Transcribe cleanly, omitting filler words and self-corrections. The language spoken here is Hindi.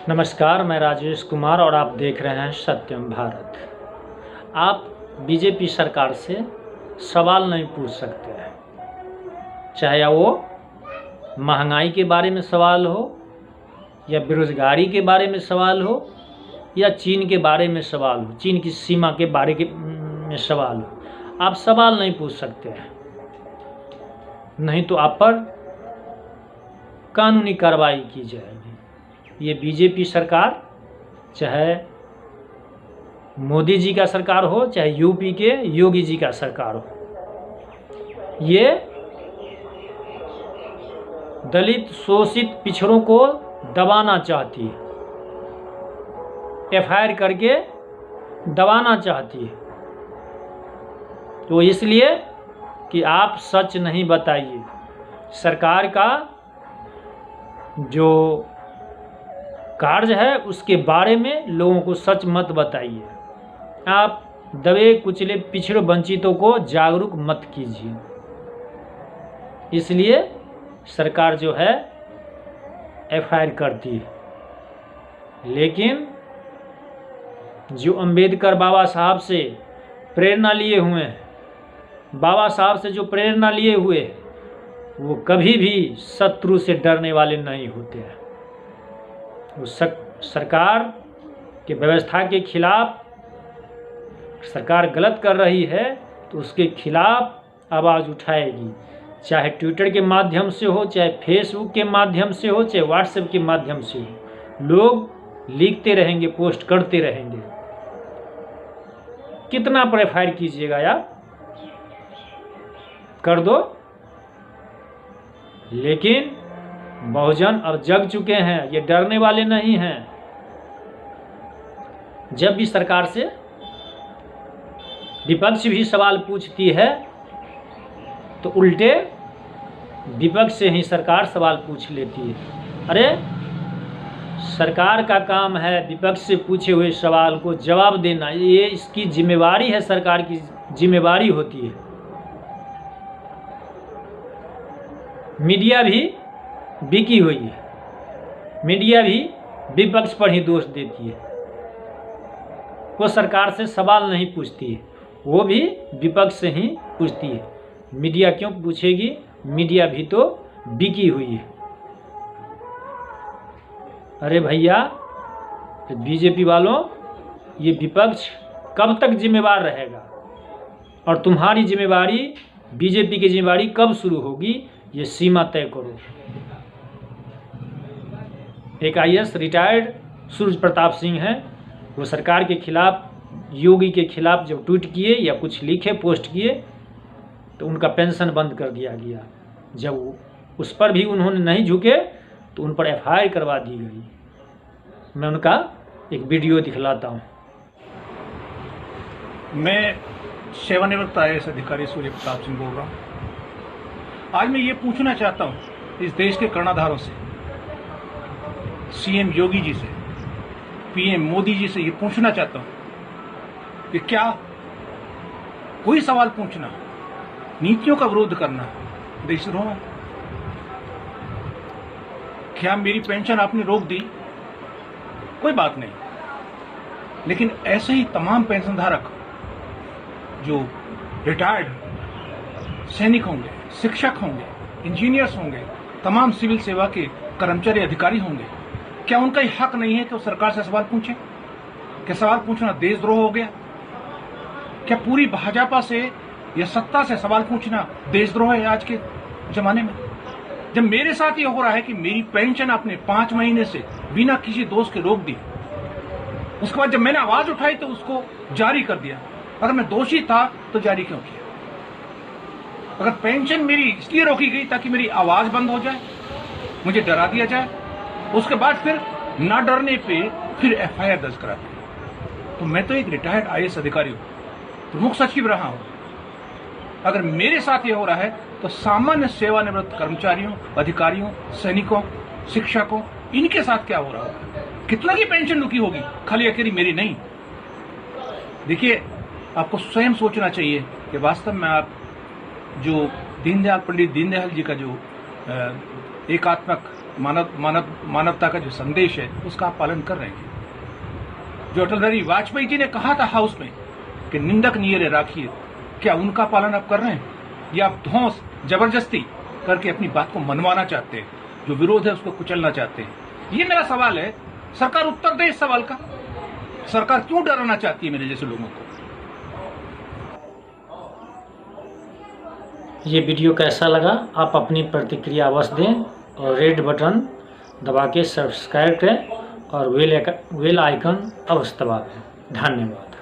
नमस्कार, मैं राजेश कुमार और आप देख रहे हैं सत्यम भारत। आप बीजेपी सरकार से सवाल नहीं पूछ सकते हैं, चाहे वो महंगाई के बारे में सवाल हो या बेरोजगारी के बारे में सवाल हो या चीन के बारे में सवाल हो, चीन की सीमा के बारे में सवाल हो। आप सवाल नहीं पूछ सकते हैं, नहीं तो आप पर कानूनी कार्रवाई की जाएगी। ये बीजेपी सरकार, चाहे मोदी जी का सरकार हो, चाहे यूपी के योगी जी का सरकार हो, ये दलित शोषित पिछड़ों को दबाना चाहती है, एफआईआर करके दबाना चाहती है। तो इसलिए कि आप सच नहीं बताइए, सरकार का जो कार्य है उसके बारे में लोगों को सच मत बताइए। आप दबे कुचले पिछड़े वंचितों को जागरूक मत कीजिए। इसलिए सरकार जो है एफआईआर करती है, लेकिन जो अंबेडकर बाबा साहब से प्रेरणा लिए हुए हैं, बाबा साहब से जो प्रेरणा लिए हुए हैं, वो कभी भी शत्रु से डरने वाले नहीं होते हैं। वो सरकार के व्यवस्था के खिलाफ सरकार गलत कर रही है तो उसके खिलाफ आवाज़ उठाएगी, चाहे ट्विटर के माध्यम से हो, चाहे फेसबुक के माध्यम से हो, चाहे व्हाट्सएप के माध्यम से हो। लोग लिखते रहेंगे, पोस्ट करते रहेंगे। कितना पर एफआईआर कीजिएगा यार, कर दो। लेकिन बहुजन अब जग चुके हैं, ये डरने वाले नहीं हैं। जब भी सरकार से विपक्ष भी सवाल पूछती है तो उल्टे विपक्ष से ही सरकार सवाल पूछ लेती है। अरे सरकार का काम है विपक्ष से पूछे हुए सवाल को जवाब देना, ये इसकी जिम्मेवारी है, सरकार की जिम्मेवारी होती है। मीडिया भी बिकी हुई है, मीडिया भी विपक्ष पर ही दोष देती है। वो सरकार से सवाल नहीं पूछती है, वो भी विपक्ष से ही पूछती है। मीडिया क्यों पूछेगी? मीडिया भी तो बिकी हुई है। अरे भैया, तो बीजेपी वालों, ये विपक्ष कब तक जिम्मेवार रहेगा? और तुम्हारी जिम्मेवारी, बीजेपी की जिम्मेवारी कब शुरू होगी, ये सीमा तय करो। एक आईएएस रिटायर्ड सूर्य प्रताप सिंह हैं, वो सरकार के खिलाफ, योगी के खिलाफ जब ट्वीट किए या कुछ लिखे, पोस्ट किए, तो उनका पेंशन बंद कर दिया गया। जब उस पर भी उन्होंने नहीं झुके तो उन पर एफआईआर करवा दी गई। मैं उनका एक वीडियो दिखलाता हूँ। मैं सेवानिवृत्त आईएएस अधिकारी सूर्य प्रताप सिंह बोल रहा हूँ। आज मैं ये पूछना चाहता हूँ इस देश के कर्णधारों से, सीएम योगी जी से, पीएम मोदी जी से ये पूछना चाहता हूं कि क्या कोई सवाल पूछना, नीतियों का विरोध करना देशद्रोह है? क्या मेरी पेंशन आपने रोक दी? कोई बात नहीं, लेकिन ऐसे ही तमाम पेंशन धारक जो रिटायर्ड सैनिक होंगे, शिक्षक होंगे, इंजीनियर्स होंगे, तमाम सिविल सेवा के कर्मचारी अधिकारी होंगे, क्या उनका ये हक नहीं है कि वो सरकार से सवाल पूछे? क्या सवाल पूछना देशद्रोह हो गया? क्या पूरी भाजपा से या सत्ता से सवाल पूछना देशद्रोह है आज के जमाने में? जब मेरे साथ ये हो रहा है कि मेरी पेंशन आपने 5 महीने से बिना किसी दोष के रोक दी, उसके बाद जब मैंने आवाज उठाई तो उसको जारी कर दिया। अगर मैं दोषी था तो जारी क्यों किया? अगर पेंशन मेरी इसलिए रोकी गई ताकि मेरी आवाज बंद हो जाए, मुझे डरा दिया जाए, उसके बाद फिर ना डरने पे फिर एफआईआर दर्ज कराते हैं। तो मैं तो एक रिटायर्ड आईएएस अधिकारी हूं, प्रमुख सचिव रहा हूं। अगर मेरे साथ ये हो रहा है तो सामान्य सेवानिवृत्त कर्मचारियों, अधिकारियों, सैनिकों, शिक्षकों, इनके साथ क्या हो रहा है? कितना की पेंशन रुकी होगी, खाली अकेली मेरी नहीं। देखिए, आपको स्वयं सोचना चाहिए कि वास्तव में आप जो पंडित दीनदयाल जी का जो एकात्मक मानवता का जो संदेश है उसका आप पालन कर रहे हैं। जो अटल बिहारी वाजपेयी जी ने कहा था हाउस में कि निंदक नियरे राखिए, क्या उनका पालन आप कर रहे हैं या आप धौंस जबरदस्ती करके अपनी बात को मनवाना चाहते हैं, जो विरोध है उसको कुचलना चाहते हैं? ये मेरा सवाल है। सरकार उत्तर दे इस सवाल का। सरकार क्यों डराना चाहती है मेरे जैसे लोगों को? ये वीडियो कैसा लगा आप अपनी प्रतिक्रिया अवश्य दें और रेड बटन दबा के सब्सक्राइब करें और बेल आइकन अवश्य दबा दें। धन्यवाद।